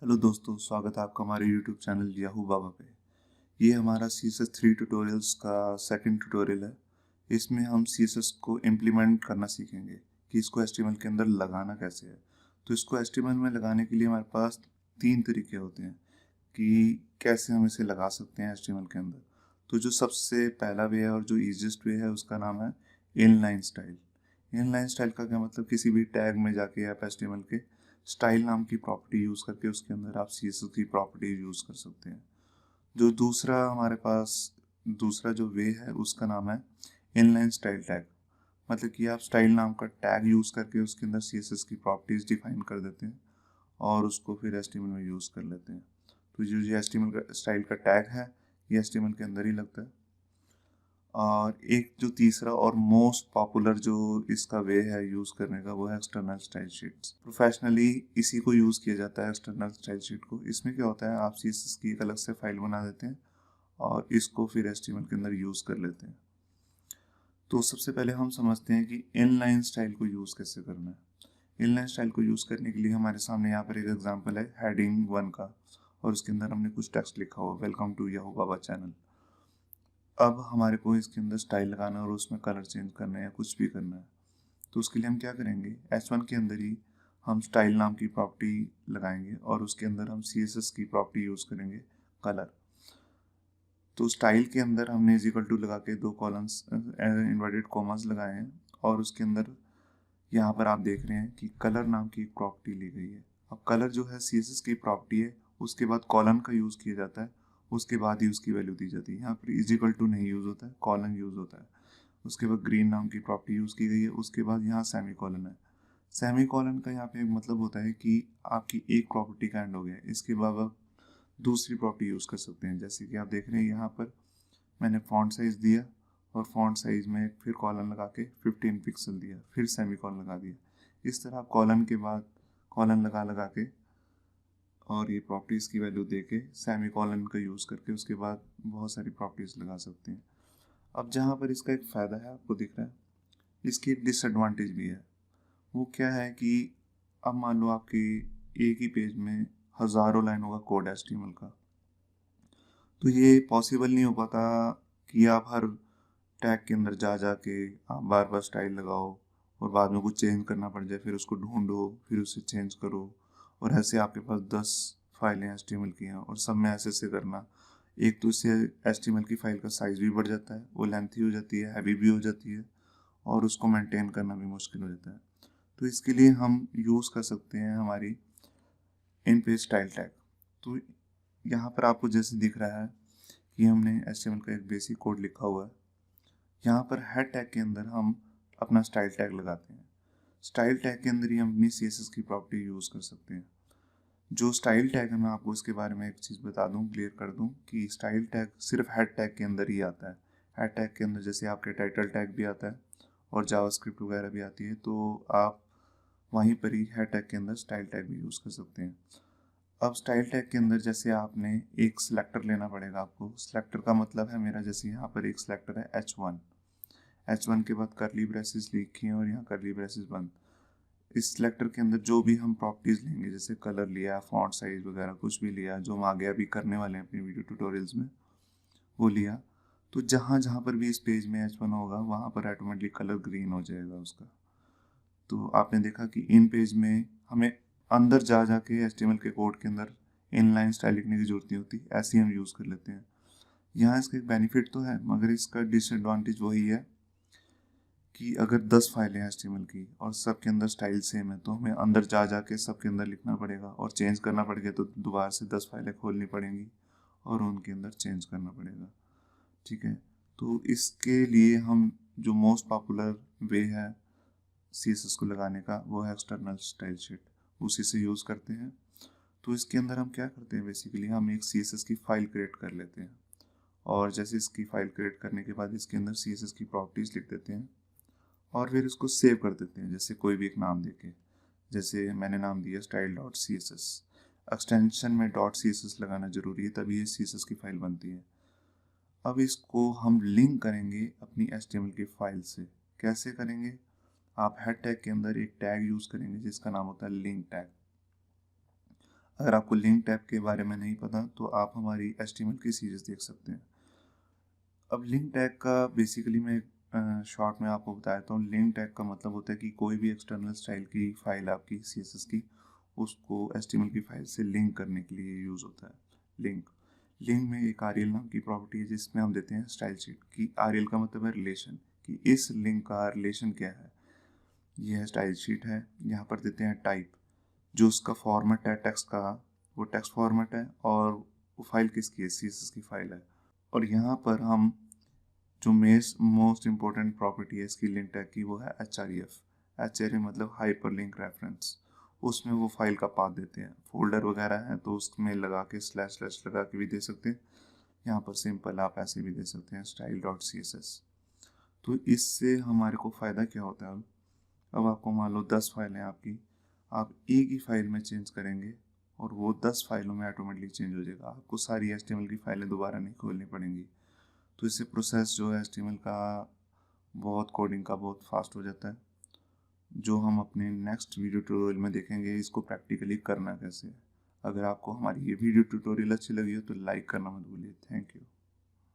Hello दोस्तों, स्वागत है आपका हमारे यूट्यूब चैनल याहू बाबा पे। ये हमारा CSS3 ट्यूटोरियल्स का सेकंड ट्यूटोरियल है। इसमें हम CSS को इम्प्लीमेंट करना सीखेंगे कि इसको HTML के अंदर लगाना कैसे है। तो इसको HTML में लगाने के लिए हमारे पास तीन तरीके होते हैं कि कैसे हम इसे लगा सकते हैं HTML के अंदर। तो जो सबसे पहला वे है और जो ईजिएस्ट वे है उसका नाम है इनलाइन स्टाइल। इनलाइन स्टाइल का क्या मतलब, किसी भी टैग में जाके आप HTML के स्टाइल नाम की प्रॉपर्टी यूज़ करके उसके अंदर आप CSS की प्रॉपर्टी यूज़ कर सकते हैं। जो दूसरा हमारे पास दूसरा जो वे है उसका नाम है इनलाइन स्टाइल टैग। मतलब कि आप स्टाइल नाम का टैग यूज़ करके उसके अंदर CSS की प्रॉपर्टीज डिफाइन कर देते हैं और उसको फिर HTML में यूज़ कर लेते हैं। तो जो ये HTML का स्टाइल का टैग है ये HTML के अंदर ही लगता है। और एक जो तीसरा और मोस्ट पॉपुलर जो इसका वे है यूज़ करने का वो है एक्सटर्नल स्टाइल शीट्स। प्रोफेशनली इसी को यूज़ किया जाता है, एक्सटर्नल स्टाइल शीट को। इसमें क्या होता है, आप CSS की एक अलग से फाइल बना देते हैं और इसको फिर HTML के अंदर यूज़ कर लेते हैं। तो सबसे पहले हम समझते हैं कि इनलाइन स्टाइल को यूज़ कैसे करना है। इनलाइन स्टाइल को यूज़ करने के लिए हमारे सामने यहाँ पर एक एग्जाम्पल है हेडिंग 1 का, और उसके अंदर हमने कुछ टेक्स्ट लिखा हुआ, welcome to Yahoo Baba channel. अब हमारे को इसके अंदर स्टाइल लगाना है और उसमें कलर चेंज करना है या कुछ भी करना है। तो उसके लिए हम क्या करेंगे, H1 के अंदर ही हम स्टाइल नाम की प्रॉपर्टी लगाएंगे और उसके अंदर हम CSS की प्रॉपर्टी यूज़ करेंगे कलर। तो स्टाइल के अंदर हमने इज इक्वल टू लगा के दो कॉलम्स इन्वर्टेड कॉमास लगाए हैं और उसके अंदर यहाँ पर आप देख रहे हैं कि कलर नाम की एक प्रॉपर्टी ली गई है। अब कलर जो है CSS की प्रॉपर्टी है, उसके बाद कॉलन का यूज़ किया जाता है, उसके बाद ही उसकी वैल्यू दी जाती है। यहाँ पर इज इक्वल टू नहीं यूज़ होता है, कॉलन यूज़ होता है। उसके बाद ग्रीन नाम की प्रॉपर्टी यूज़ की गई है, उसके बाद यहाँ सेमी कॉलन है। सेमी कॉलन का यहाँ पे एक मतलब होता है कि आपकी एक प्रॉपर्टी का एंड हो गया, इसके बाद आप दूसरी प्रॉपर्टी यूज़ कर सकते हैं। जैसे कि आप देख रहे हैं यहाँ पर मैंने फॉन्ट साइज़ दिया और फॉन्ट साइज़ में फिर कॉलन लगा के 15 पिक्सल दिया, फिर सेमी कॉलन लगा दिया। इस तरह आप कॉलन के बाद कॉलन लगा लगा के और ये प्रॉपर्टीज़ की वैल्यू दे के सेमी कॉलन का यूज़ करके उसके बाद बहुत सारी प्रॉपर्टीज़ लगा सकते हैं। अब जहाँ पर इसका एक फ़ायदा है आपको दिख रहा है, इसकी एक डिसएडवांटेज भी है। वो क्या है कि अब मान लो आपके एक ही पेज में हज़ारों लाइन होगा कोड HTML का, तो ये पॉसिबल नहीं हो पाता कि आप हर टैग के अंदर जा जा के आप बार बार स्टाइल लगाओ और बाद में कुछ चेंज करना पड़ जाए, फिर उसको ढूंढो, फिर उसे चेंज करो, और ऐसे आपके पास 10 फाइलें HTML की हैं और सब में ऐसे ऐसे करना। एक तो इससे HTML की फाइल का साइज़ भी बढ़ जाता है, वो लेंथी हो जाती है, हैवी भी हो जाती है और उसको मेंटेन करना भी मुश्किल हो जाता है। तो इसके लिए हम यूज़ कर सकते हैं हमारी इन पेज स्टाइल टैग। तो यहाँ पर आपको जैसे दिख रहा है कि हमने HTML का एक बेसिक कोड लिखा हुआ है। यहाँ पर हेड टैग के अंदर हम अपना स्टाइल टैग लगाते हैं। स्टाइल टैग के अंदर ही हम अपनी CSS की प्रॉपर्टी यूज़ कर सकते हैं। जो स्टाइल टैग है, मैं आपको इसके बारे में एक चीज़ बता दूं, क्लियर कर दूं कि स्टाइल टैग सिर्फ हेड टैग के अंदर ही आता है। हेड टैग के अंदर जैसे आपके टाइटल टैग भी आता है और जावास्क्रिप्ट वगैरह भी आती है, तो आप वहीं पर ही हेड टैग के अंदर स्टाइल टैग भी यूज़ कर सकते हैं। अब स्टाइल टैग के अंदर जैसे आपने एक सिलेक्टर लेना पड़ेगा आपको। सिलेक्टर का मतलब है मेरा, जैसे यहाँ पर एक सिलेक्टर है H1 के बाद करली ब्रेसेस लिखी हैं और यहाँ करली ब्रेसेस बंद। इस सिलेक्टर के अंदर जो भी हम प्रॉपर्टीज लेंगे, जैसे कलर लिया, फॉन्ट साइज वगैरह कुछ भी लिया, जो हम आगे अभी करने वाले हैं अपनी वीडियो ट्यूटोरियल्स में, वो लिया, तो जहाँ जहाँ पर भी इस पेज में H1 होगा वहाँ पर ऑटोमेटिकली कलर ग्रीन हो जाएगा उसका। तो आपने देखा कि इन पेज में हमें अंदर जा जा के HTML के कोड के अंदर इनलाइन स्टाइल लिखने की जरूरत नहीं होती, ऐसे ही हम यूज़ कर लेते हैं। यहाँ इसका एक बेनिफिट तो है, मगर इसका डिसएडवांटेज वही है कि अगर 10 फाइलें हैं HTML की और सब के अंदर स्टाइल सेम है, तो हमें अंदर जा जा के सब के अंदर लिखना पड़ेगा और चेंज करना पड़ेगा, तो दोबारा से 10 फाइलें खोलनी पड़ेंगी और उनके अंदर चेंज करना पड़ेगा। ठीक है, तो इसके लिए हम जो मोस्ट पॉपुलर वे है CSS को लगाने का वो है एक्सटर्नल स्टाइल शीट, उसी से यूज़ करते हैं। तो इसके अंदर हम क्या करते हैं, बेसिकली हम एक CSS की फाइल क्रिएट कर लेते हैं और जैसे इसकी फाइल क्रिएट करने के बाद इसके अंदर CSS की प्रॉपर्टीज़ लिख देते हैं और फिर इसको सेव कर देते हैं, जैसे कोई भी एक नाम देके। जैसे मैंने नाम दिया स्टाइल डॉट CSS। एक्सटेंशन में डॉट CSS लगाना जरूरी है, तभी ये CSS की फाइल बनती है। अब इसको हम लिंक करेंगे अपनी HTML की फाइल से। कैसे करेंगे, आप हेड टैग के अंदर एक टैग यूज़ करेंगे जिसका नाम होता है लिंक टैग। अगर आपको लिंक टैग के बारे में नहीं पता तो आप हमारी HTML की सीरीज देख सकते हैं। अब लिंक टैग का बेसिकली मैं शॉर्ट में आपको बताया था। लिंक टैग का मतलब होता है कि कोई भी एक्सटर्नल स्टाइल की फाइल आपकी CSS की, उसको HTML की फाइल से लिंक करने के लिए यूज़ होता है। लिंक लिंक में एक RL नाम की प्रॉपर्टी है जिसमें हम देते हैं स्टाइल शीट की। RL का मतलब है रिलेशन, कि इस लिंक का रिलेशन क्या है। यह स्टाइल शीट है। यहाँ पर देते हैं टाइप, जो उसका फॉर्मेट है टेक्स्ट का, वो टेक्स्ट फॉर्मेट है, और वो फाइल किसकी है, CSS की फाइल है। और यहाँ पर हम जो मोस्ट इम्पोर्टेंट प्रॉपर्टी है इसकी लिंक टैग की, वो है HREF। HREF मतलब हाइपर लिंक रेफरेंस। उसमें वो फाइल का पाथ देते हैं। फोल्डर वगैरह है तो उसमें लगा के स्लैश स्लैश लगा के भी दे सकते हैं। यहाँ पर सिंपल आप ऐसे भी दे सकते हैं style.css। तो इससे हमारे को फ़ायदा क्या होता है। अब आपको मान लो 10 फाइलें आपकी, आप एक ही फाइल में चेंज करेंगे और वो 10 फाइलों में ऑटोमेटिकली चेंज हो जाएगा। आपको सारी HTML की फाइलें दोबारा नहीं खोलनी पड़ेंगी। तो इससे प्रोसेस जो है HTML का, बहुत कोडिंग का बहुत फास्ट हो जाता है, जो हम अपने नेक्स्ट वीडियो ट्यूटोरियल में देखेंगे इसको प्रैक्टिकली करना कैसे है। अगर आपको हमारी ये वीडियो ट्यूटोरियल अच्छी लगी हो तो लाइक करना मत भूलिए। Thank you.